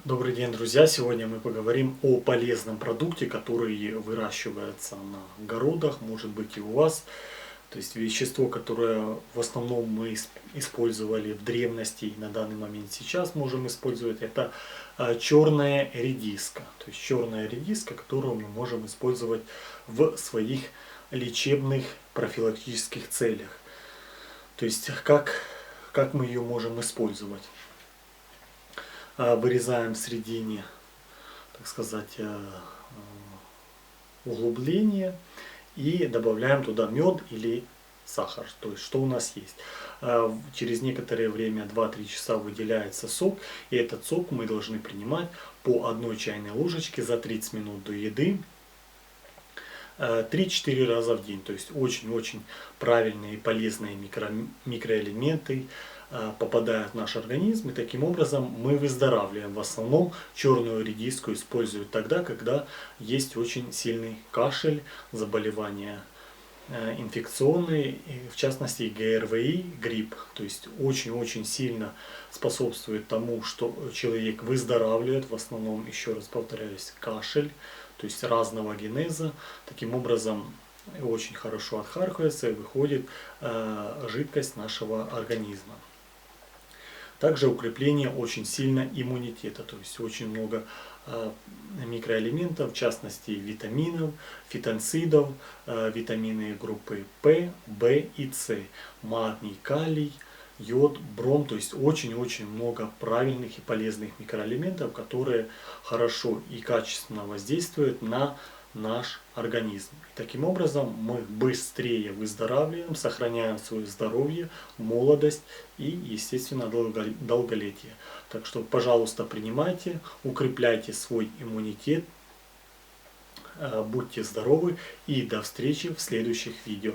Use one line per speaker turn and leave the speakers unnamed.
Добрый день, друзья! Сегодня мы поговорим о полезном продукте, который выращивается на огородах, может быть и у вас. То есть вещество, которое в основном мы использовали в древности и на данный момент сейчас можем использовать, это черная редиска. То есть черная редиска, которую мы можем использовать в своих лечебных профилактических целях. То есть как мы ее можем использовать? Вырезаем в середине, так сказать, углубление и добавляем туда мед или сахар, то есть что у нас есть. Через некоторое время, 2-3 часа, выделяется сок, и этот сок мы должны принимать по 1 чайной ложечке за 30 минут до еды 3-4 раза в день. То есть очень-очень правильные и полезные микроэлементы попадают в наш организм, и таким образом мы выздоравливаем. В основном черную редиску используют тогда, когда есть очень сильный кашель, заболевания инфекционные, в частности ГРВИ, грипп. То есть очень-очень сильно способствует тому, что человек выздоравливает. В основном, еще раз повторяюсь, кашель, то есть разного генеза. Таким образом очень хорошо отхаркивается и выходит жидкость нашего организма. Также укрепление очень сильно иммунитета, то есть очень много микроэлементов, в частности витаминов, фитонцидов, витамины группы П, В и С, магний, калий, йод, бром, то есть очень-очень много правильных и полезных микроэлементов, которые хорошо и качественно воздействуют на наш организм. И таким образом мы быстрее выздоравливаем, сохраняем свое здоровье, молодость и, естественно, долголетие. Так что, пожалуйста, принимайте, укрепляйте свой иммунитет, будьте здоровы и до встречи в следующих видео.